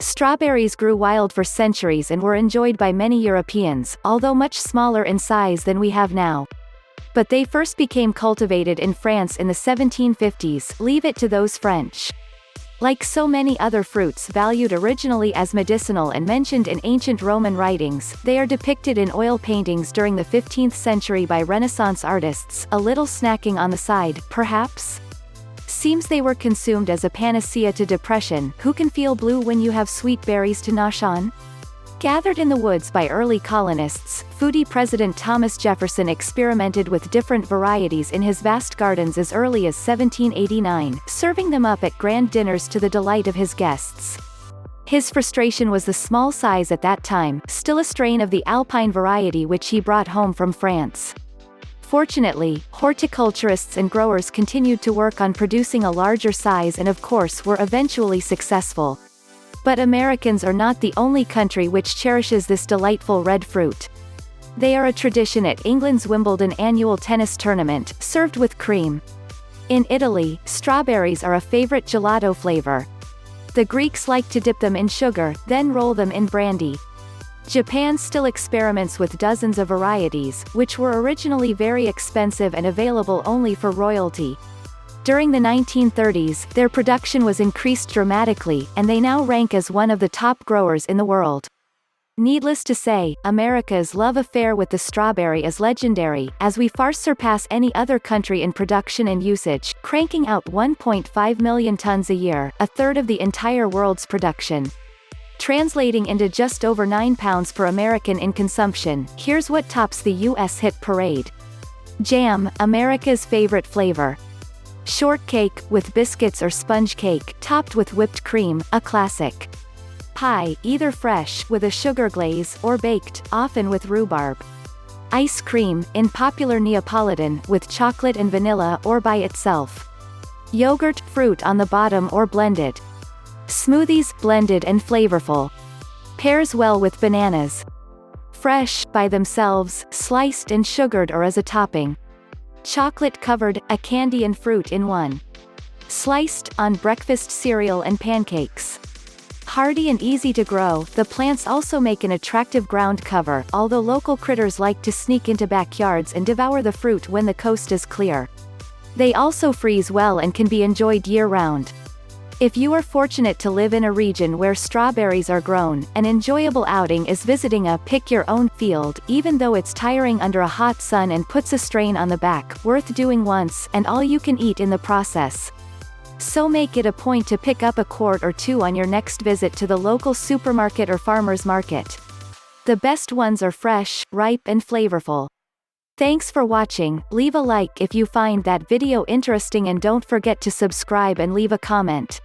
Strawberries grew wild for centuries and were enjoyed by many Europeans, although much smaller in size than we have now. But they first became cultivated in France in the 1750s, leave it to those French. Like so many other fruits valued originally as medicinal and mentioned in ancient Roman writings, they are depicted in oil paintings during the 15th century by Renaissance artists, a little snacking on the side, perhaps? Seems they were consumed as a panacea to depression. Who can feel blue when you have sweet berries to nosh on? Gathered in the woods by early colonists, foodie President Thomas Jefferson experimented with different varieties in his vast gardens as early as 1789, serving them up at grand dinners to the delight of his guests. His frustration was the small size at that time, still a strain of the Alpine variety which he brought home from France. Fortunately, horticulturists and growers continued to work on producing a larger size and of course were eventually successful. But Americans are not the only country which cherishes this delightful red fruit. They are a tradition at England's Wimbledon annual tennis tournament, served with cream. In Italy, strawberries are a favorite gelato flavor. The Greeks like to dip them in sugar, then roll them in brandy. Japan still experiments with dozens of varieties, which were originally very expensive and available only for royalty. During the 1930s, their production was increased dramatically, and they now rank as one of the top growers in the world. Needless to say, America's love affair with the strawberry is legendary, as we far surpass any other country in production and usage, cranking out 1.5 million tons a year, a third of the entire world's production. Translating into just over 9 pounds per American in consumption, here's what tops the U.S. hit parade. Jam, America's favorite flavor. Shortcake, with biscuits or sponge cake, topped with whipped cream, a classic. Pie, either fresh, with a sugar glaze, or baked, often with rhubarb. Ice cream, in popular Neapolitan, with chocolate and vanilla, or by itself. Yogurt, fruit on the bottom or blended. Smoothies, blended and flavorful. Pairs well with bananas. Fresh, by themselves, sliced and sugared or as a topping. Chocolate-covered, a candy and fruit in one. Sliced, on breakfast cereal and pancakes. Hardy and easy to grow, the plants also make an attractive ground cover, although local critters like to sneak into backyards and devour the fruit when the coast is clear. They also freeze well and can be enjoyed year-round. If you are fortunate to live in a region where strawberries are grown, an enjoyable outing is visiting a pick-your-own field, even though it's tiring under a hot sun and puts a strain on the back, worth doing once, and all you can eat in the process. So make it a point to pick up a quart or two on your next visit to the local supermarket or farmer's market. The best ones are fresh, ripe and flavorful. Thanks for watching. Leave a like if you find that video interesting and don't forget to subscribe and leave a comment.